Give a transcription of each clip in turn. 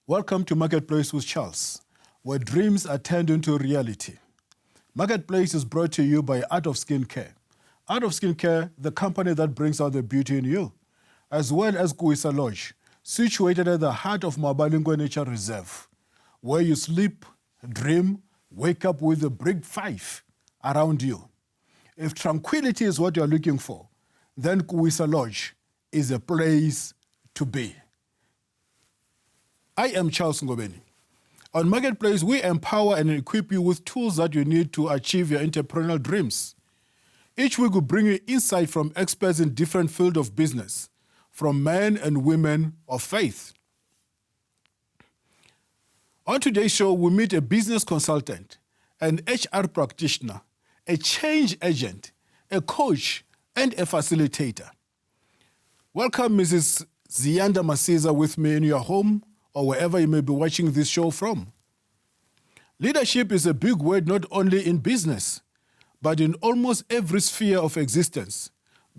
Welcome to Marketplace with Charles, where dreams are turned into reality. Marketplace is brought to you by Art of Skin Care. Art of Skin Care, the company that brings out the beauty in you, as well as Kuisa Lodge, situated at the heart of Mabalingwe Nature Reserve, where you sleep, dream, wake up with the Big Five around you. If tranquility is what you're looking for, then Kuisa Lodge is a place to be. I am Charles Ngobeni. On Marketplace, we empower and equip you with tools that you need to achieve your entrepreneurial dreams. Each week we bring you insight from experts in different fields of business, from men and women of faith. On today's show, we meet a business consultant, an HR practitioner, a change agent, a coach, and a facilitator. Welcome, Mrs. Ziyanda Masiza, with me in your home or wherever you may be watching this show from. Leadership is a big word not only in business, but in almost every sphere of existence,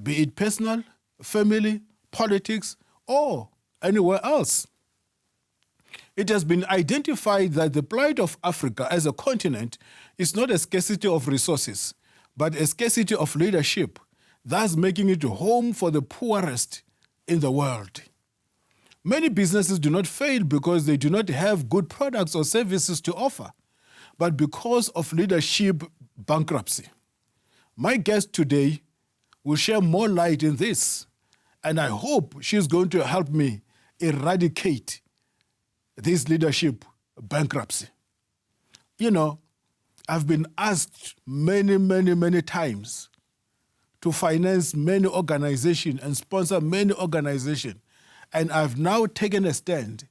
be it personal, family, politics, or anywhere else. It has been identified that the plight of Africa as a continent is not a scarcity of resources, but a scarcity of leadership, thus making it home for the poorest in the world. Many businesses do not fail because they do not have good products or services to offer, but because of leadership bankruptcy. My guest today will share more light in this, and I hope she's going to help me eradicate this leadership bankruptcy. You know, I've been asked many times to finance many organizations and sponsor many organizations. And I've now taken a stand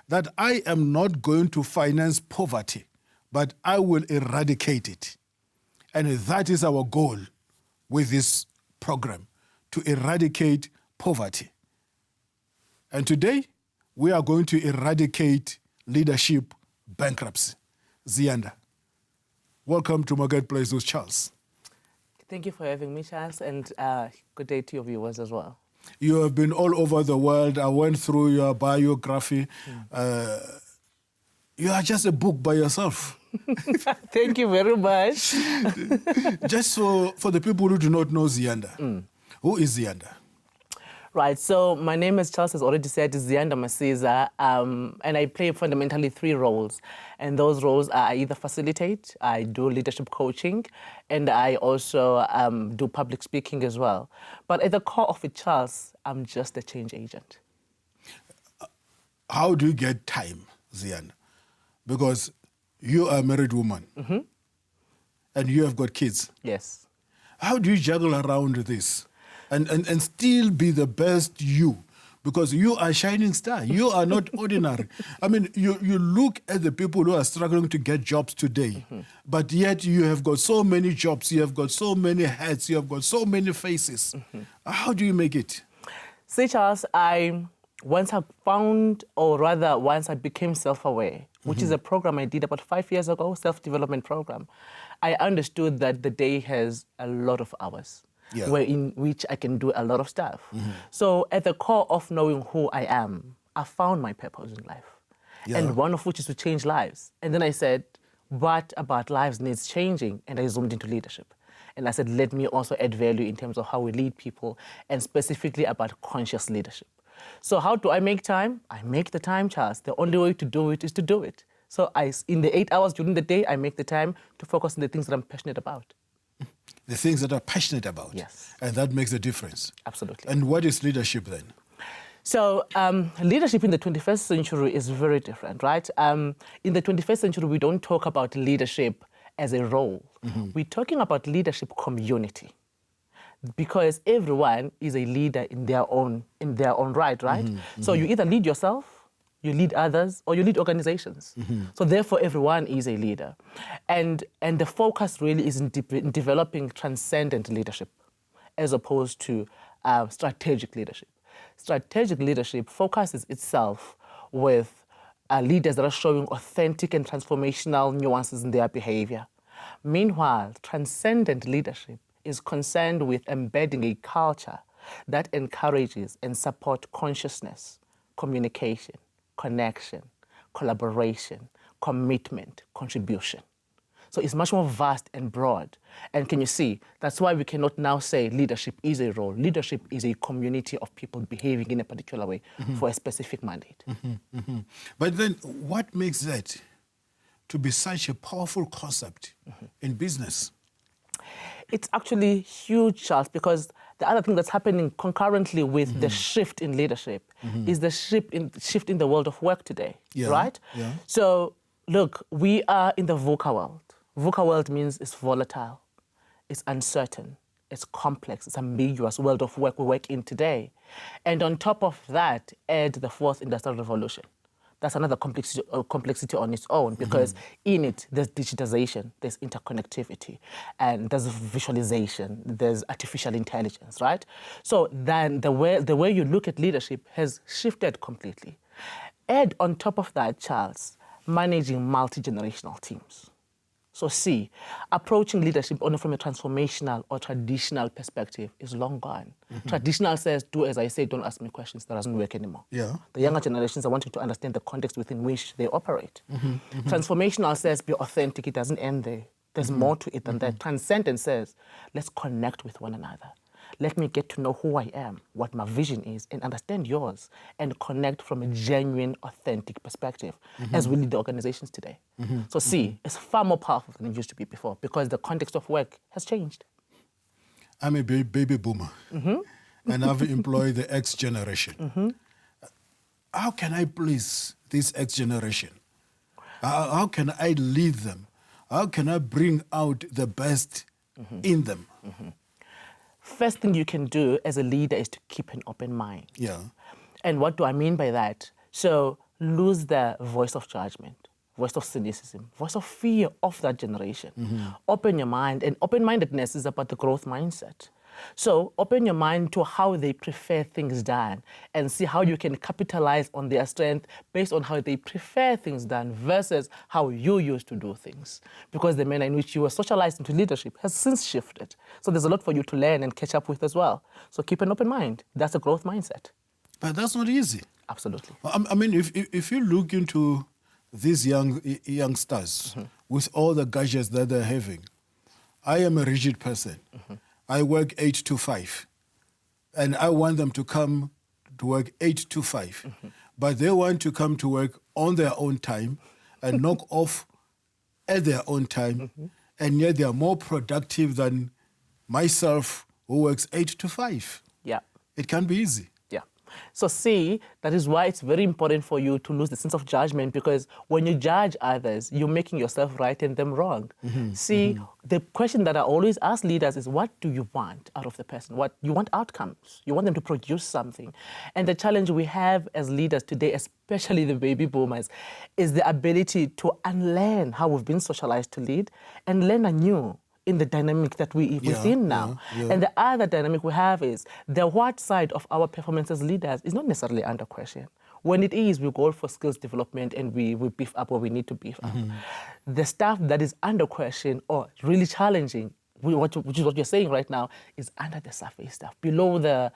that I am not going to finance poverty, but I will eradicate it. And that is our goal with this program, to eradicate poverty. And today, we are going to eradicate leadership bankruptcy. Ziyanda, welcome to Marketplace with Charles. Thank you for having me, Charles, and good day to your viewers as well. You have been all over the world. I went through your biography. You are just a book by yourself. Thank you very much. Just for the people who do not know Ziyanda, who is Ziyanda? Right, so my name, as Charles has already said, is Ziyanda Masiza, and I play fundamentally 3 roles. And those roles are I either facilitate, I do leadership coaching, and I also do public speaking as well. But at the core of it, Charles, I'm just a change agent. How do you get time, Ziyanda? Because you are a married woman, and you have got kids. Yes. How do you juggle around this? And still be the best you, because you are a shining star. You are not ordinary. I mean, you look at the people who are struggling to get jobs today, but yet you have got so many jobs, you have got so many heads, you have got so many faces. How do you make it? See, Charles, once I became self-aware, which is a program I did about 5 years ago, self-development program, I understood that the day has a lot of hours. Yeah. In which I can do a lot of stuff. So at the core of knowing who I am, I found my purpose in life. Yeah. And one of which is to change lives. And then I said, what about lives needs changing? And I zoomed into leadership. And I said, let me also add value in terms of how we lead people, and specifically about conscious leadership. So how do I make time? I make the time, Charles. The only way to do it is to do it. So in the 8 hours during the day, I make the time to focus on the things that I'm passionate about. The things that are passionate about. Yes. And that makes a difference. Absolutely. And what is leadership then? So leadership in the 21st century is very different, right? In the 21st century, we don't talk about leadership as a role. We're talking about leadership community, because everyone is a leader in their own right, right? So you either lead yourself, you lead others, or you lead organizations. So therefore, everyone is a leader. And the focus really is in developing transcendent leadership as opposed to strategic leadership. Strategic leadership focuses itself with leaders that are showing authentic and transformational nuances in their behavior. Meanwhile, transcendent leadership is concerned with embedding a culture that encourages and supports consciousness, communication, connection, collaboration, commitment, contribution. So it's much more vast and broad. And can you see, that's why we cannot now say leadership is a role. Leadership is a community of people behaving in a particular way for a specific mandate. But then what makes that to be such a powerful concept in business? It's actually huge, Charles, because the other thing that's happening concurrently with the shift in leadership is the shift in the world of work today, right? Yeah. So, look, we are in the VUCA world. VUCA world means it's volatile, it's uncertain, it's complex, it's ambiguous world of work we work in today. And on top of that, add the fourth industrial revolution. That's another complexity on its own, because in it, there's digitization, there's interconnectivity, and there's visualization, there's artificial intelligence, right? So then the way you look at leadership has shifted completely. Add on top of that, Charles, managing multi-generational teams. So see, approaching leadership only from a transformational or traditional perspective is long gone. Traditional says, do as I say, don't ask me questions. That doesn't work anymore. Yeah. The younger generations are wanting to understand the context within which they operate. Transformational says, be authentic. It doesn't end there. There's more to it than that. Transcendent says, let's connect with one another. Let me get to know who I am, what my vision is, and understand yours, and connect from a genuine, authentic perspective as we lead the organizations today. So see, it's far more powerful than it used to be before, because the context of work has changed. I'm a baby boomer, and I've employed the X generation. How can I please this X generation? How can I lead them? How can I bring out the best in them? First thing you can do as a leader is to keep an open mind. Yeah. And what do I mean by that? So lose the voice of judgment, voice of cynicism, voice of fear of that generation. Open your mind, and open-mindedness is about the growth mindset. So open your mind to how they prefer things done and see how you can capitalize on their strength based on how they prefer things done versus how you used to do things. Because the manner in which you were socialized into leadership has since shifted. So there's a lot for you to learn and catch up with as well. So keep an open mind. That's a growth mindset. But that's not easy. Absolutely. I mean, if you look into these youngsters with all the gadgets that they're having, I am a rigid person. I work 8 to 5, and I want them to come to work 8 to 5. But they want to come to work on their own time and knock off at their own time, and yet they are more productive than myself, who works 8 to 5. Yeah. It can be easy. Yeah. So see, that is why it's very important for you to lose the sense of judgment, because when you judge others, you're making yourself right and them wrong. See, the question that I always ask leaders is, what do you want out of the person? What you want outcomes. You want them to produce something. And the challenge we have as leaders today, especially the baby boomers, is the ability to unlearn how we've been socialized to lead and learn anew in the dynamic that we're within now. And the other dynamic we have is the what side of our performance as leaders is not necessarily under question. When it is, we go for skills development and we beef up where we need to beef up. The stuff that is under question or really challenging, which is what you're saying right now, is under the surface stuff, below the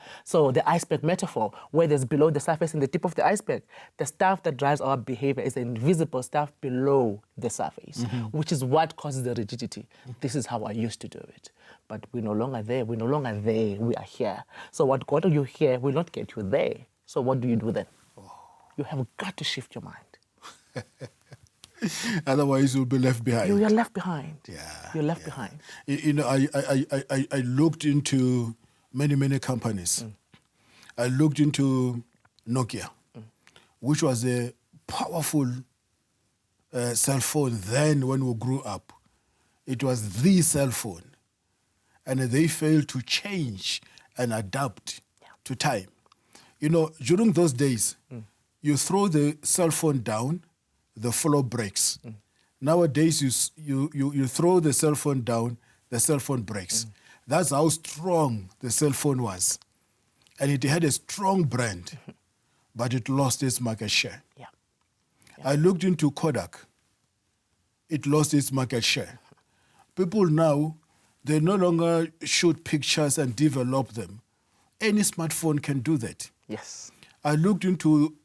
iceberg metaphor, where there's below the surface and the tip of the iceberg. The stuff that drives our behavior is the invisible stuff below the surface, which is what causes the rigidity. This is how I used to do it. But we're no longer there. We're no longer there. We are here. So what got you here will not get you there. So what do you do then? You have got to shift your mind. Otherwise, you'll be left behind. You're left behind. Yeah. You're left behind. You know, I looked into many companies. I looked into Nokia, which was a powerful cell phone then when we grew up. It was the cell phone. And they failed to change and adapt to time. You know, during those days, you throw the cell phone down, the floor breaks. Nowadays, you throw the cell phone down, the cell phone breaks. That's how strong the cell phone was. And it had a strong brand, but it lost its market share. I looked into Kodak. It lost its market share. People now, they no longer shoot pictures and develop them. Any smartphone can do that. Yes. I looked into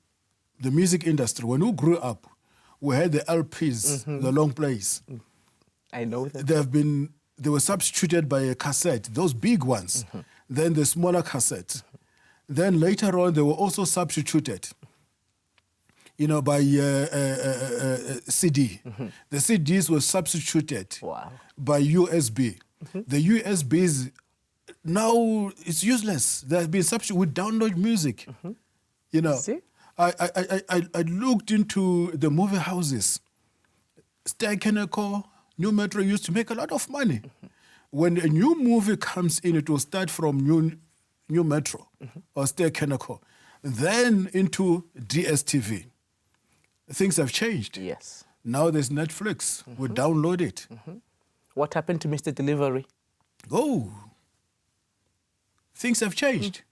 the music industry. When we grew up, we had the LPs, the long plays. I know that. They were substituted by a cassette, those big ones. Then the smaller cassettes. Then later on, they were also substituted, by CD. The CDs were substituted by USB. The USBs, now it's useless. They have been substituted with download music. See? I looked into the movie houses. Ster-Kenneco, New Metro used to make a lot of money. When a new movie comes in, it will start from New Metro or Ster-Kenneco, then into DSTV. Things have changed. Yes. Now there's Netflix. We download it. What happened to Mr. Delivery? Oh, things have changed.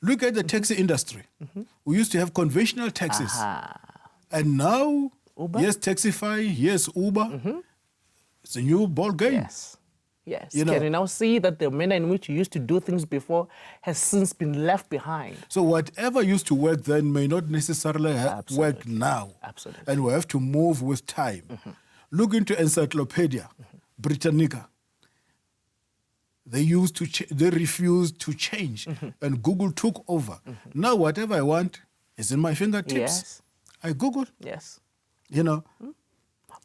Look at the taxi industry. We used to have conventional taxis. And now, Uber? yes, Taxify, yes, Uber. It's a new ball game. Yes. Yes. Can you now see that the manner in which you used to do things before has since been left behind? So whatever used to work then may not necessarily work now. Absolutely. And we have to move with time. Look into Encyclopedia Britannica. They refused to change, and Google took over. Now whatever I want is in my fingertips. Yes. I Google. Yes.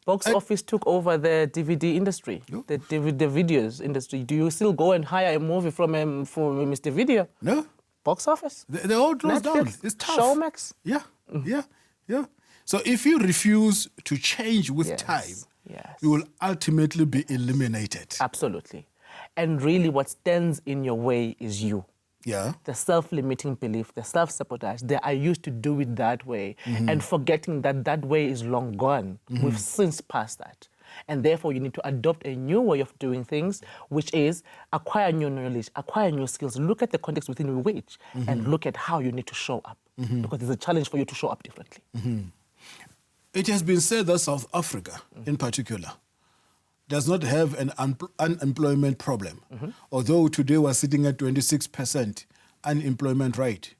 Box office took over the DVD industry, the videos industry. Do you still go and hire a movie from Mr. Video? No. Box office? They all closed down. It's tough. Showmax? Yeah. So if you refuse to change with time, you will ultimately be eliminated. Absolutely. And really what stands in your way is you. Yeah. The self-limiting belief, the self-sabotage, I used to do it that way, and forgetting that way is long gone. We've since passed that. And therefore, you need to adopt a new way of doing things, which is acquire new knowledge, acquire new skills, look at the context within which, and look at how you need to show up. Because there's a challenge for you to show up differently. It has been said that South Africa, in particular, does not have an unemployment problem. Although today we're sitting at 26% unemployment rate.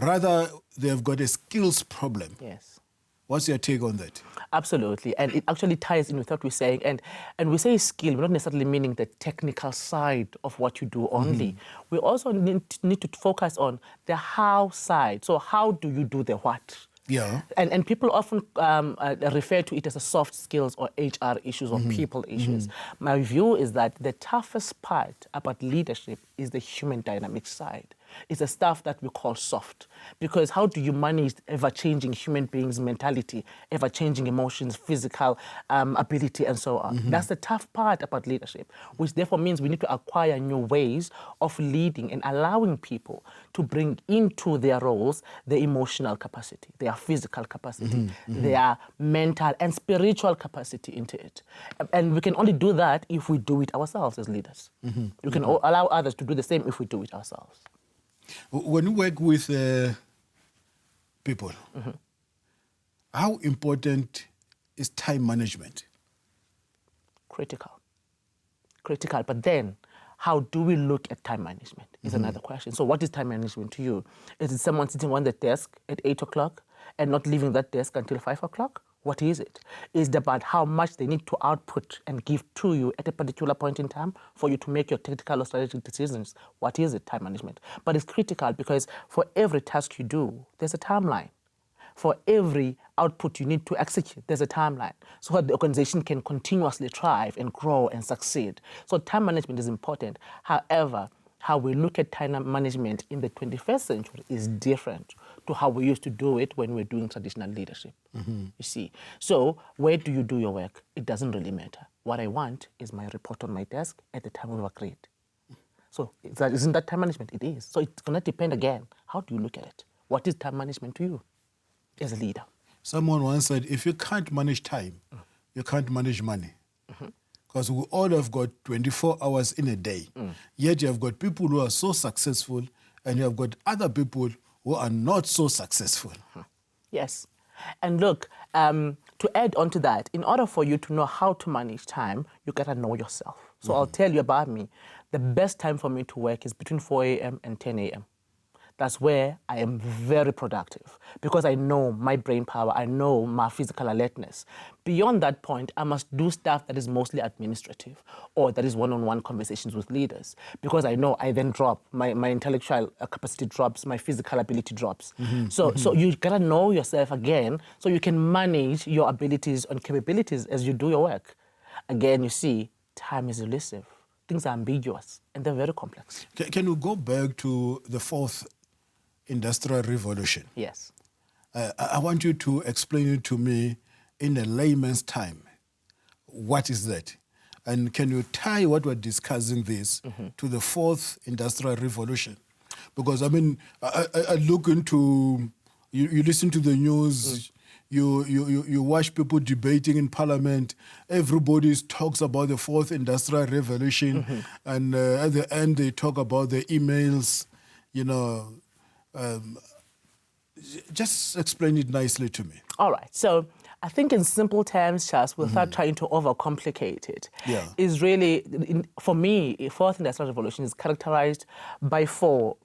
Rather, they've got a skills problem. Yes. What's your take on that? Absolutely. And it actually ties in with what we're saying. And we say skill, we're not necessarily meaning the technical side of what you do only. We also need to focus on the how side. So how do you do the what? Yeah. And people often refer to it as a soft skills or HR issues or people issues. My view is that the toughest part about leadership is the human dynamic side. It's the stuff that we call soft. Because how do you manage ever-changing human beings' mentality, ever-changing emotions, physical ability, and so on? That's the tough part about leadership, which therefore means we need to acquire new ways of leading and allowing people to bring into their roles their emotional capacity, their physical capacity, their mental and spiritual capacity into it. And we can only do that if we do it ourselves as leaders. We can allow others to do the same if we do it ourselves. When you work with people, how important is time management? Critical. But then, how do we look at time management is another question. So what is time management to you? Is it someone sitting on the desk at 8 o'clock and not leaving that desk until 5 o'clock? What is it? Is it about how much they need to output and give to you at a particular point in time for you to make your tactical or strategic decisions? What is it? Time management. But it's critical because for every task you do, there's a timeline. For every output you need to execute, there's a timeline. So that the organization can continuously thrive and grow and succeed. So time management is important. However, how we look at time management in the 21st century is different to how we used to do it when we were doing traditional leadership, you see. So where do you do your work? It doesn't really matter. What I want is my report on my desk at the time we've agreed. So isn't that time management? It is. So it's going to depend again. How do you look at it? What is time management to you as a leader? Someone once said, if you can't manage time, you can't manage money. Because we all have got 24 hours in a day. Yet you have got people who are so successful and you have got other people who are not so successful. Yes. And look, to add on to that, in order for you to know how to manage time, you got to know yourself. So I'll tell you about me. The best time for me to work is between 4 a.m. and 10 a.m. that's where I am very productive because I know my brain power, I know my physical alertness. Beyond that point, I must do stuff that is mostly administrative or that is one-on-one conversations with leaders because I know I then drop, my intellectual capacity drops, my physical ability drops. So you gotta know yourself again so you can manage your abilities and capabilities as you do your work. Again, you see, time is elusive. Things are ambiguous and they're very complex. Can we go back to the fourth industrial revolution? Yes. I want you to explain it to me in a layman's time. What is that? And can you tie what we're discussing this to the fourth industrial revolution? Because, I mean, I look into, you listen to the news, you watch people debating in parliament, everybody talks about the fourth industrial revolution, and at the end they talk about the emails, you know. Just explain it nicely to me. All right. So I think in simple terms, Charles, without trying to overcomplicate it, is really, for me, fourth industrial revolution is characterized by four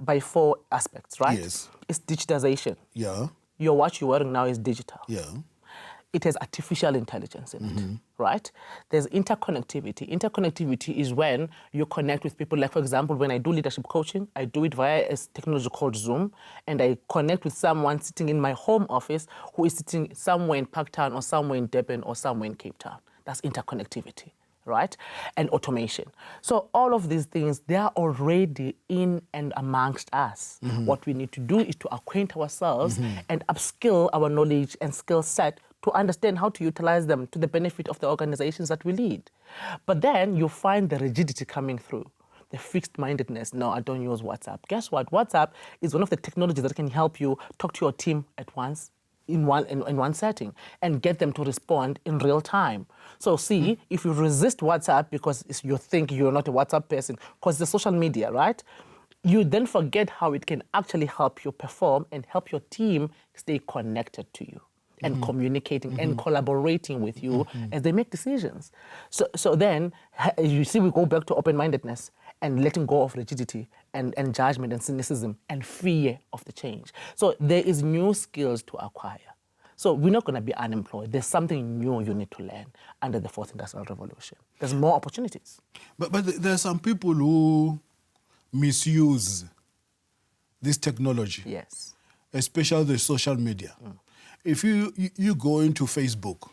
aspects, right? Yes. It's digitization. Yeah. Your watch you're wearing now is digital. Yeah. It has artificial intelligence in it, right? There's interconnectivity. Interconnectivity is when you connect with people. Like, for example, when I do leadership coaching, I do it via a technology called Zoom, and I connect with someone sitting in my home office who is sitting somewhere in Parktown or somewhere in Durban or somewhere in Cape Town. That's interconnectivity, right? And automation. So all of these things, they are already in and amongst us. What we need to do is to acquaint ourselves and upskill our knowledge and skill set to understand how to utilize them to the benefit of the organizations that we lead. But then you find the rigidity coming through, the fixed-mindedness. No, I don't use WhatsApp. Guess what? WhatsApp is one of the technologies that can help you talk to your team at once, in one setting, and get them to respond in real time. So see, if you resist WhatsApp because you think you're not a WhatsApp person, because it's social media, right? You then forget how it can actually help you perform and help your team stay connected to you and communicating and collaborating with you as they make decisions. So then, you see, we go back to open-mindedness and letting go of rigidity and judgment and cynicism and fear of the change. So there is new skills to acquire. So we're not going to be unemployed. There's something new you need to learn under the fourth industrial revolution. There's more opportunities. But there are some people who misuse this technology. Yes. Especially the social media. If you go into Facebook,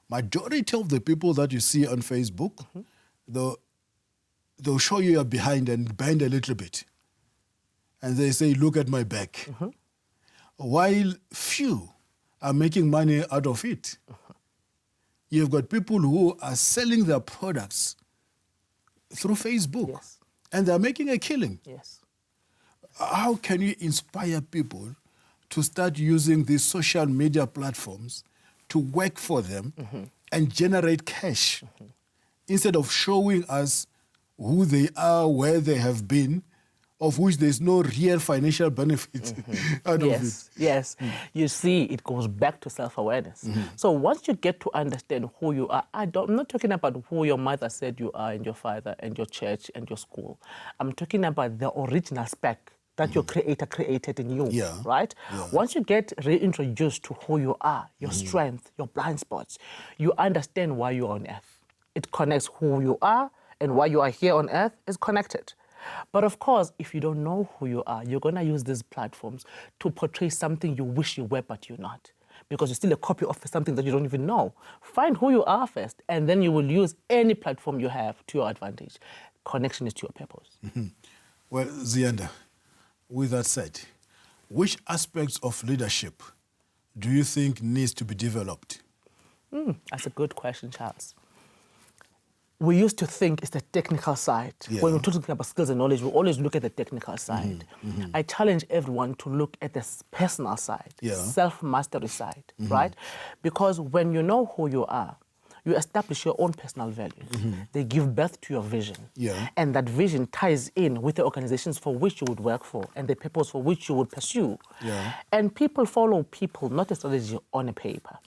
majority of the people that you see on Facebook, they'll show you behind and bend a little bit. And they say, look at my back. While few are making money out of it. You've got people who are selling their products through Facebook. Yes. And they're making a killing. Yes. How can you inspire people to start using these social media platforms to work for them and generate cash instead of showing us who they are, where they have been, of which there's no real financial benefit out of it? Yes. You see, it goes back to self-awareness. So once you get to understand who you are, I'm not talking about who your mother said you are and your father and your church and your school. I'm talking about the original spec that your creator created in you, right? Once you get reintroduced to who you are, your strength, your blind spots, you understand why you're on earth. It connects who you are and why you are here on earth is connected. But of course, if you don't know who you are, you're gonna use these platforms to portray something you wish you were, but you're not. Because you're still a copy of something that you don't even know. Find who you are first, and then you will use any platform you have to your advantage. Connection is to your purpose. Well, Ziyanda, with that said, which aspects of leadership do you think needs to be developed? That's a good question, Charles. We used to think it's the technical side. When we're talking about skills and knowledge, we always look at the technical side. I challenge everyone to look at the personal side, self-mastery side, right? Because when you know who you are, you establish your own personal values. They give birth to your vision. Yeah. And that vision ties in with the organizations for which you would work for and the purpose for which you would pursue. Yeah. And people follow people, not a strategy on a paper.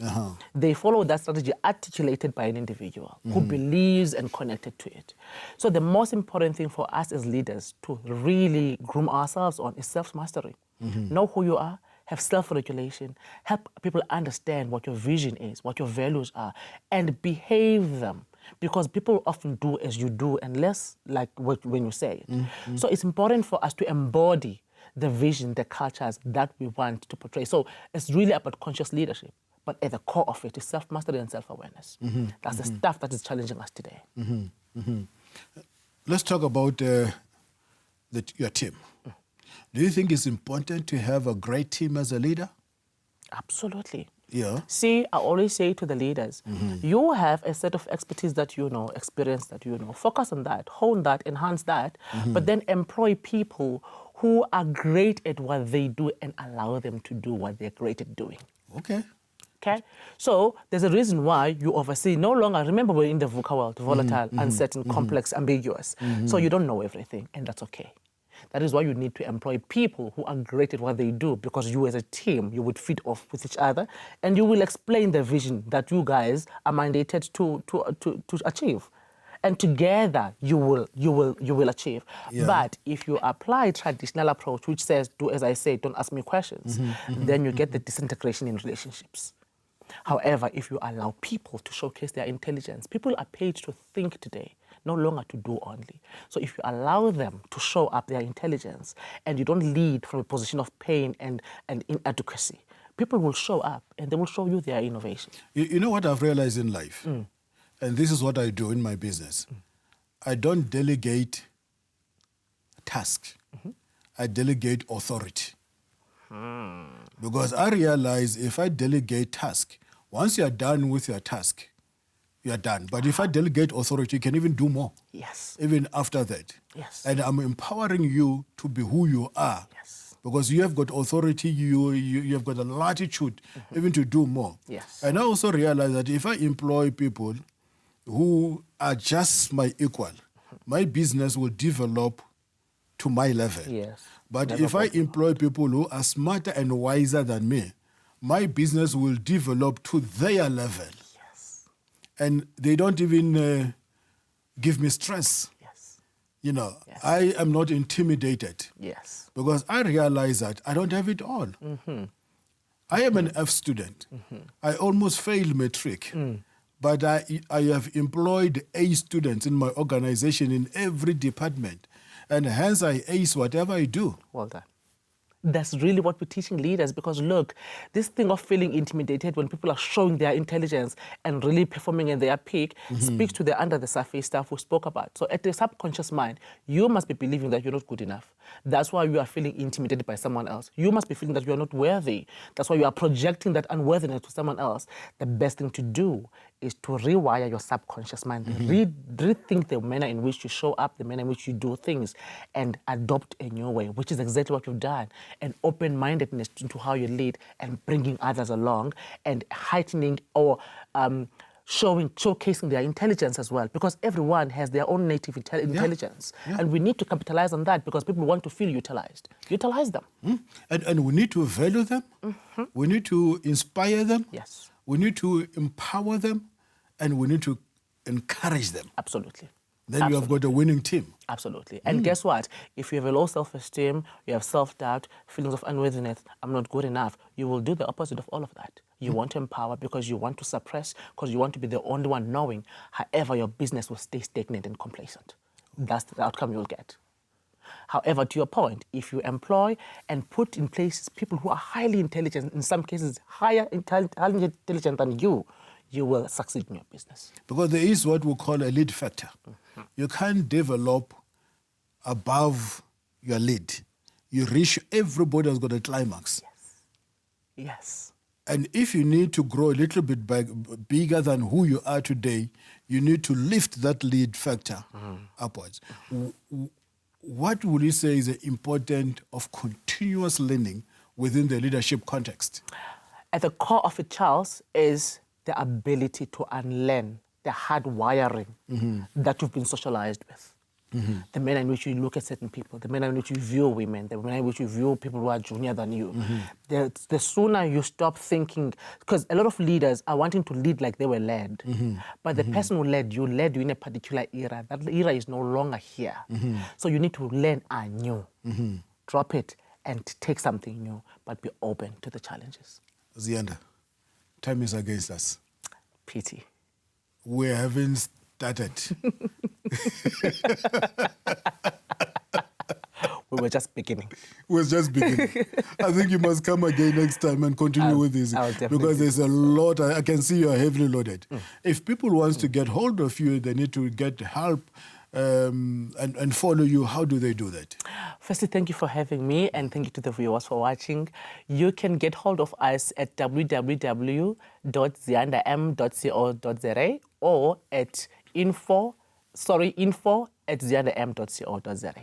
They follow that strategy articulated by an individual who believes and connected to it. So the most important thing for us as leaders to really groom ourselves on is self-mastery. Know who you are, have self-regulation, help people understand what your vision is, what your values are, and behave them. Because people often do as you do and less like when you say it. So it's important for us to embody the vision, the cultures that we want to portray. So it's really about conscious leadership, but at the core of it is self-mastery and self-awareness. That's the stuff that is challenging us today. Let's talk about your team. Do you think it's important to have a great team as a leader? Absolutely. Yeah. See, I always say to the leaders, you have a set of expertise that you know, experience that you know. Focus on that, hone that, enhance that, but then employ people who are great at what they do and allow them to do what they're great at doing. Okay. Okay? So there's a reason why you oversee no longer, remember we're in the VUCA world, volatile, uncertain, complex, ambiguous. So you don't know everything, and that's okay. That is why you need to employ people who are great at what they do, because you as a team, you would feed off with each other and you will explain the vision that you guys are mandated to achieve. And together you will achieve. Yeah. But if you apply traditional approach, which says, do as I say, don't ask me questions, then you get the disintegration in relationships. However, if you allow people to showcase their intelligence, people are paid to think today, no longer to do only. So if you allow them to show up their intelligence and you don't lead from a position of pain and inadequacy, people will show up and they will show you their innovation. You know what I've realized in life? And this is what I do in my business. I don't delegate tasks. I delegate authority. Because I realize if I delegate task, once you're done with your task, you're done. But if I delegate authority, you can even do more. Yes. Even after that. Yes. And I'm empowering you to be who you are. Yes. Because you have got authority, you have got a latitude even to do more. Yes. And I also realize that if I employ people who are just my equal, my business will develop to my level. Yes. But Never if I possible. employ people who are smarter and wiser than me, my business will develop to their level. Yes. And they don't even give me stress. Yes. You know, Yes. I am not intimidated Yes. because I realize that I don't have it all. I am an F student. I almost failed matric. But I have employed A students in my organization in every department. And hence I ace whatever I do. Well done. That's really what we're teaching leaders, because look, this thing of feeling intimidated when people are showing their intelligence and really performing at their peak speaks to the under the surface stuff we spoke about. So at the subconscious mind, you must be believing that you're not good enough. That's why you are feeling intimidated by someone else. You must be feeling that you're not worthy. That's why you are projecting that unworthiness to someone else. The best thing to do is to rewire your subconscious mind, rethink the manner in which you show up, the manner in which you do things, and adopt a new way, which is exactly what you've done. And open-mindedness into how you lead and bringing others along and heightening or showcasing their intelligence as well, because everyone has their own native intelligence. Yeah. And we need to capitalize on that because people want to feel utilized. Utilize them. And we need to value them. We need to inspire them. Yes. We need to empower them. And we need to encourage them. Absolutely. Then you have got a winning team. Absolutely. And guess what? If you have a low self-esteem, you have self-doubt, feelings of unworthiness, I'm not good enough, you will do the opposite of all of that. You want to empower because you want to suppress, because you want to be the only one knowing. However, your business will stay stagnant and complacent. That's the outcome you'll get. However, to your point, if you employ and put in place people who are highly intelligent, in some cases highly intelligent than you will succeed in your business. Because there is what we call a lead factor. You can't develop above your lead. You reach, everybody has got a climax. Yes. And if you need to grow a little bit bigger than who you are today, you need to lift that lead factor upwards. What would you say is the importance of continuous learning within the leadership context? At the core of it, Charles, is the ability to unlearn the hard wiring that you've been socialized with. The manner in which you look at certain people, the manner in which you view women, the manner in which you view people who are junior than you. The sooner you stop thinking, because a lot of leaders are wanting to lead like they were led, but the person who led you in a particular era. That era is no longer here. So you need to learn anew, drop it and take something new, but be open to the challenges. Ziyanda, time is against us. Pity. We haven't started. We were just beginning. We're just beginning. I think you must come again next time and continue with this. Because there's a lot. I can see you're heavily loaded. If people want to get hold of you, they need to get help and follow you. How do they do that? Firstly, thank you for having me, and thank you to the viewers for watching. You can get hold of us at www.ziyandam.co.za or at info@ziyandam.co.za.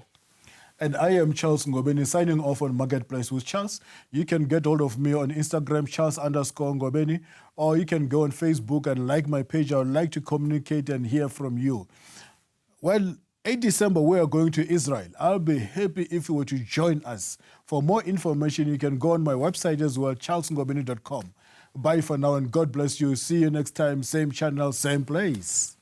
And I am Charles Ngobeni, signing off on Marketplace with Charles. You can get hold of me on Instagram, Charles_Ngobeni, or you can go on Facebook and like my page. I would like to communicate and hear from you. Well, 8 December, we are going to Israel. I'll be happy if you were to join us. For more information, you can go on my website as well, charlesngobeni.com. Bye for now, and God bless you. See you next time, same channel, same place.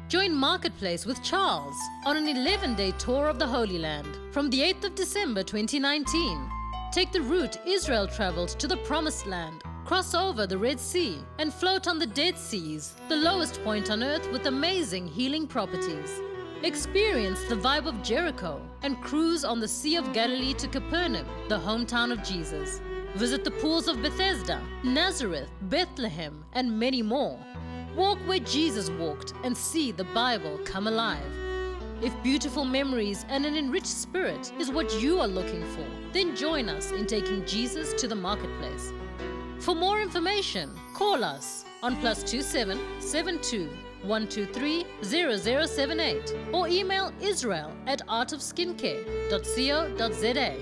Join Marketplace with Charles on an 11-day tour of the Holy Land from the 8th of December 2019. Take the route Israel traveled to the Promised Land, cross over the Red Sea, and float on the Dead Seas, the lowest point on earth with amazing healing properties. Experience the vibe of Jericho and cruise on the Sea of Galilee to Capernaum, the hometown of Jesus. Visit the pools of Bethesda, Nazareth, Bethlehem, and many more. Walk where Jesus walked and see the Bible come alive. If beautiful memories and an enriched spirit is what you are looking for, then join us in taking Jesus to the marketplace. For more information, call us on +27 72 123 0078 or email israel@artofskincare.co.za.